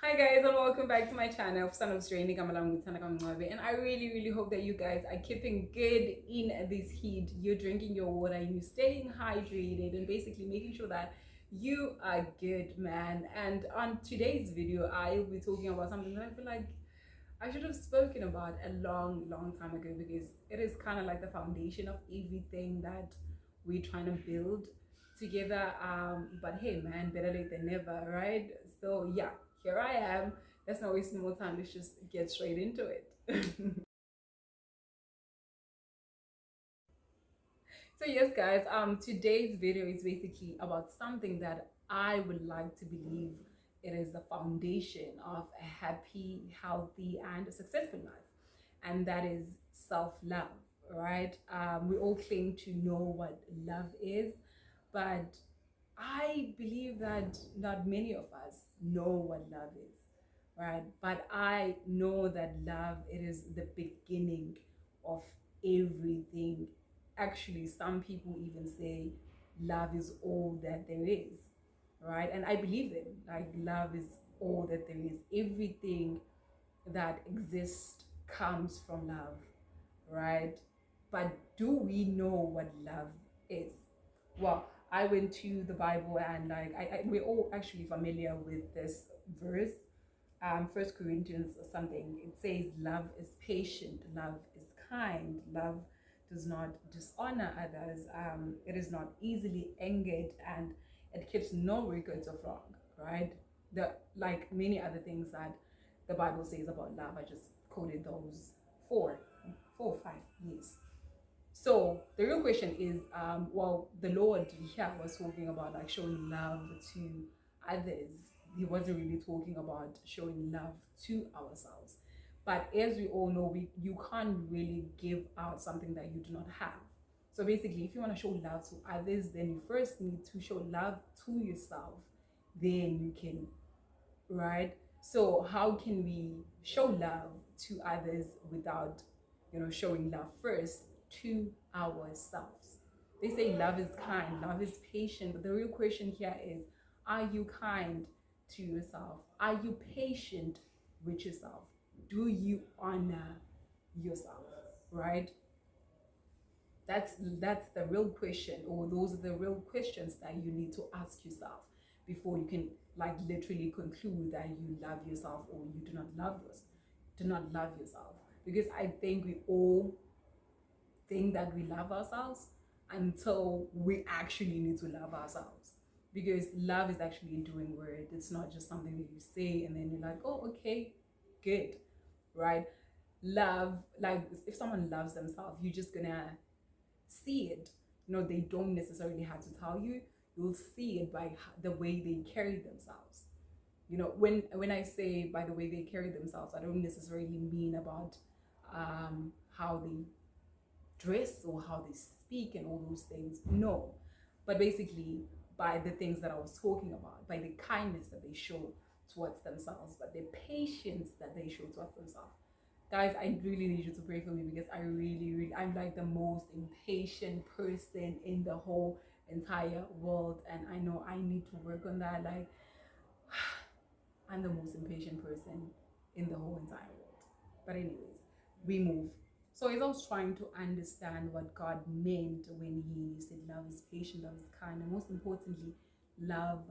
Hi guys, and welcome back to my channel, Son of Strange. And I really hope that you guys are keeping good in this heat. You're drinking your water and you're staying hydrated and basically making sure that you are good, man. And on today's video, I'll be talking about something that I feel like I should have spoken about a long time ago, because it is kind of like the foundation of everything that we're trying to build together. But hey, man, better late than never, right? So yeah, here I am. Let's not waste more time. Let's just get straight into it. So yes, guys, today's video is basically about something that I would like to believe it is the foundation of a happy, healthy, and a successful life, and that is self-love, right? We all claim to know what love is, but I believe that not many of us know what love is, right? But I know that love, it is the beginning of everything. Actually, some people even say love is all that there is, right? And I believe them. Like, love is all that there is. Everything that exists comes from love, right? But do we know what love is? Well, I went to the Bible, and like we're all actually familiar with this verse. First Corinthians or something. It says love is patient, love is kind, love does not dishonor others. It is not easily angered, and it keeps no records of wrong. Right? The like many other things that the Bible says about love. I just quoted those four or five. Yes. So the real question is, well, the Lord here was talking about like showing love to others. He wasn't really talking about showing love to ourselves. But as we all know, you can't really give out something that you do not have. So basically, if you want to show love to others, then you first need to show love to yourself. Then you can, right? So how can we show love to others without, showing love first to ourselves? They say love is kind, love is patient, but the real question here is, are you kind to yourself? Are you patient with yourself? Do you honor yourself, right? That's the real question, or those are the real questions that you need to ask yourself before you can like literally conclude that you love yourself or you do not love yourself. Because I think we all think that we love ourselves until we actually need to love ourselves, because love is actually a doing word. It's not just something that you say and then you're like, oh, okay, good, right? Love, like if someone loves themselves, you're just gonna see it. They don't necessarily have to tell you. You'll see it by the way they carry themselves. When I say by the way they carry themselves, I don't necessarily mean about how they dress or how they speak and all those things. No, but basically by the things that I was talking about, by the kindness that they show towards themselves, but the patience that they show towards themselves. Guys, I really need you to pray for me, because I'm like the most impatient person in the whole entire world, and I know I need to work on that. Like, I'm the most impatient person in the whole entire world. But anyways, we move. So as I was trying to understand what God meant when he said love is patient, love is kind, and most importantly, love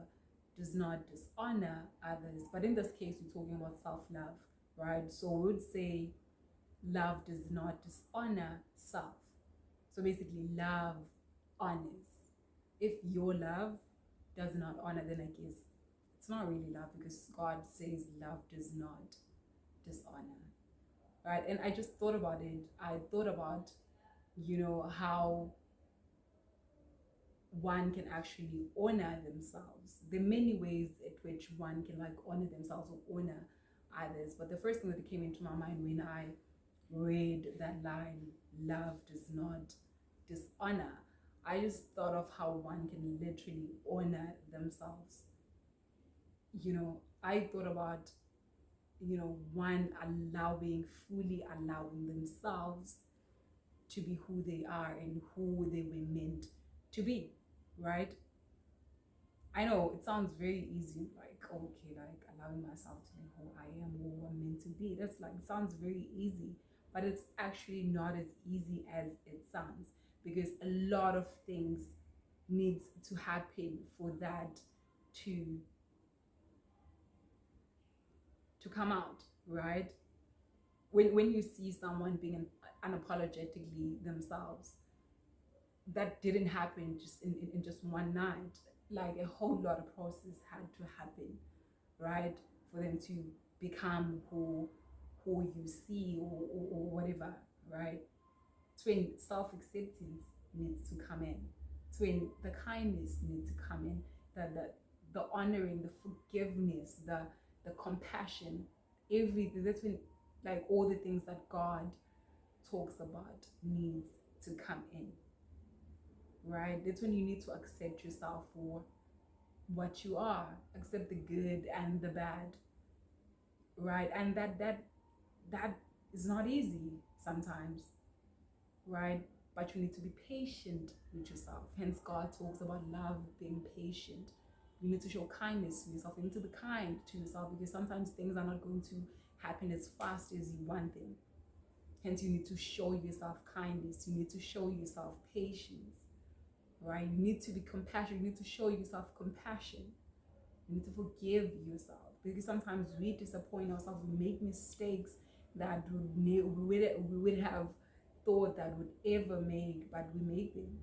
does not dishonor others. But in this case, we're talking about self-love, right? So we would say love does not dishonor self. So basically, love honors. If your love does not honor, then I guess it's not really love, because God says love does not dishonor, right? And I just thought about it. I thought about, how one can actually honor themselves. There are many ways in which one can like honor themselves or honor others. But the first thing that came into my mind when I read that line, love does not dishonor, I just thought of how one can literally honor themselves. I thought about, one fully allowing themselves to be who they are and who they were meant to be, right? I know it sounds very easy, like okay, like allowing myself to be who I am or I'm meant to be. That's like sounds very easy, but it's actually not as easy as it sounds, because a lot of things needs to happen for that to come out, right? When you see someone being unapologetically themselves, that didn't happen just in just one night. Like a whole lot of process had to happen, right, for them to become who you see, or whatever, right? It's when self-acceptance needs to come in. It's when the kindness needs to come in, the honoring, the forgiveness, the compassion, everything. That's when, like, all the things that God talks about needs to come in, right? That's when you need to accept yourself for what you are, accept the good and the bad, right? And that is not easy sometimes, right? But you need to be patient with yourself. Hence, God talks about love, being patient. You need to show kindness to yourself. You need to be kind to yourself, because sometimes things are not going to happen as fast as you want them. Hence, you need to show yourself kindness. You need to show yourself patience, right? You need to be compassionate. You need to show yourself compassion. You need to forgive yourself, because sometimes we disappoint ourselves. We make mistakes that we would have thought that would ever make, but we make them,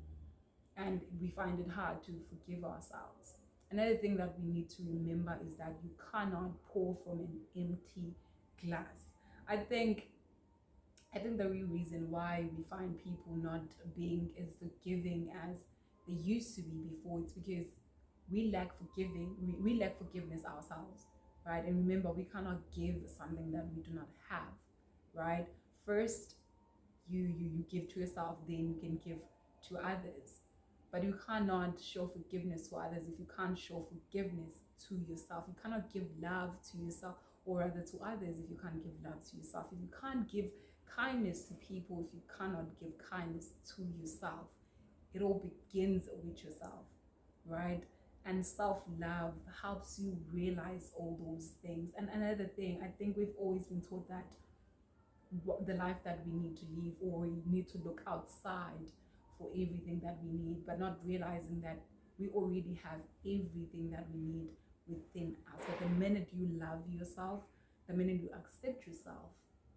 and we find it hard to forgive ourselves. Another thing that we need to remember is that you cannot pour from an empty glass. I think the real reason why we find people not being as forgiving as they used to be before, it's because we lack we lack forgiveness ourselves, right? And remember, we cannot give something that we do not have, right? First, you give to yourself, then you can give to others. But you cannot show forgiveness to others if you can't show forgiveness to yourself. You cannot give love to yourself, or rather to others, if you can't give love to yourself. If you can't give kindness to people, if you cannot give kindness to yourself, it all begins with yourself, right? And self-love helps you realize all those things. And another thing, I think we've always been taught that the life that we need to live, or we need to look outside for everything that we need, but not realizing that we already have everything that we need within us. But the minute you love yourself, the minute you accept yourself,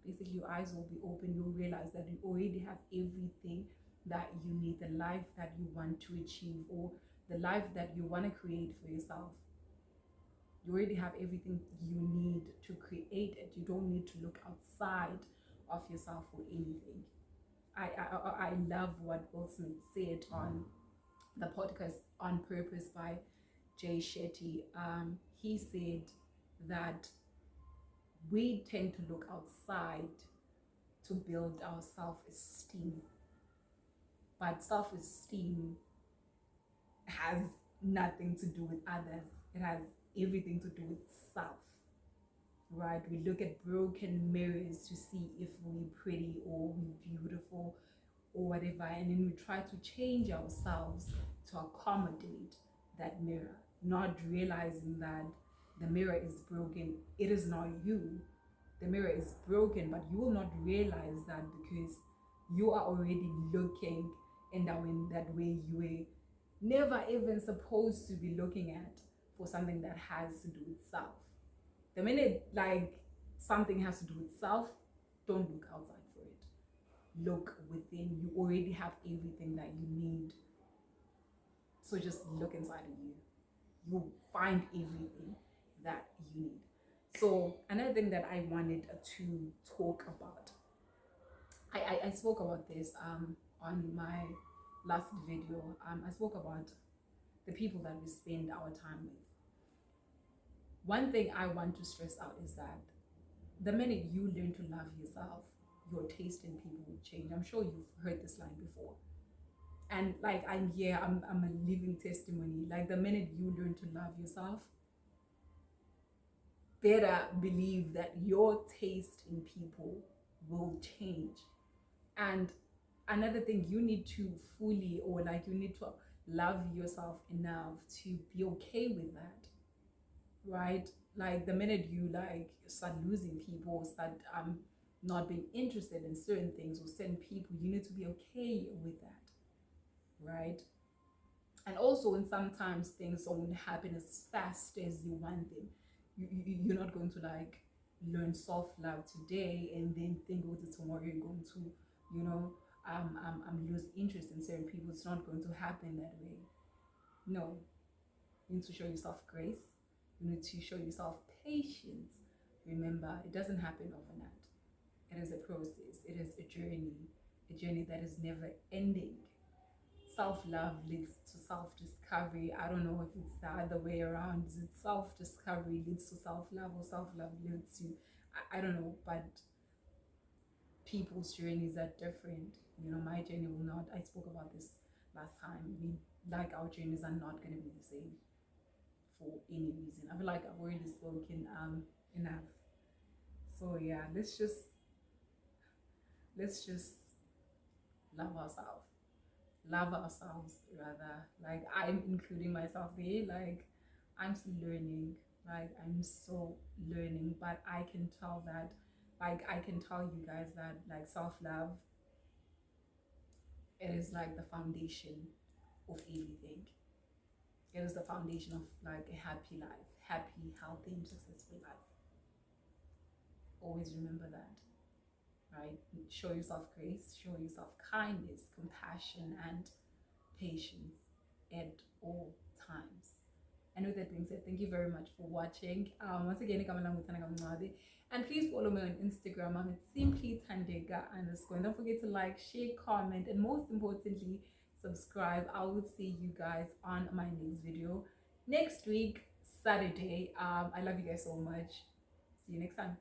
basically your eyes will be open. You'll realize that you already have everything that you need, the life that you want to achieve, or the life that you want to create for yourself. You already have everything you need to create it. You don't need to look outside of yourself for anything. I love what Will Smith said on the podcast On Purpose by Jay Shetty. He said that we tend to look outside to build our self-esteem, but self-esteem has nothing to do with others. It has everything to do with self, right? We look at broken mirrors to see if we're pretty or we're beautiful or whatever, and then we try to change ourselves to accommodate that mirror, not realizing that the mirror is broken. It is not you. The mirror is broken, but you will not realize that because you are already looking in that way you were never even supposed to be looking at, for something that has to do with self. The minute like something has to do with self, don't look outside for it. Look within. You already have everything that you need. So just look inside of you. You'll find everything that you need. So another thing that I wanted to talk about, I spoke about this on my last video. I spoke about the people that we spend our time with. One thing I want to stress out is that the minute you learn to love yourself, your taste in people will change. I'm sure you've heard this line before. And like I'm a living testimony. Like the minute you learn to love yourself, better believe that your taste in people will change. And another thing, you need to fully, or like you need to love yourself enough to be okay with that. right? Like the minute you like start losing people, start not being interested in certain things or certain people, you need to be okay with that, right? And also when sometimes things don't happen as fast as you want them, you're not going to like learn self-love today and then think, oh, tomorrow you're going to, you know, lose interest in certain people. It's not going to happen that way. No, you need to show yourself grace. You need to show yourself patience. Remember, it doesn't happen overnight. It is a process. It is a journey that is never ending. Self-love leads to self-discovery. I don't know if it's the other way around. Is it self-discovery leads to self-love, or self-love leads to, I don't know, but people's journeys are different. You know, my journey will not, I spoke about this last time. We like our journeys are not going to be the same for any reason. I feel like I've already spoken enough. So yeah, let's just love ourselves. Love ourselves rather. Like I'm including myself there. Like I'm still learning. Like I'm still learning, but I can tell that, like I can tell you guys that like self-love, it is like the foundation of everything. It is the foundation of like a happy life, happy, healthy, and successful life. Always remember that, right? Show yourself grace, show yourself kindness, compassion, and patience at all times. And with that being said, thank you very much for watching. Once again, and please follow me on Instagram. I'm at simply Tandega underscore. And don't forget to like, share, comment, and most importantly, subscribe. I will see you guys on my next video next week, Saturday. I love you guys so much. See you next time.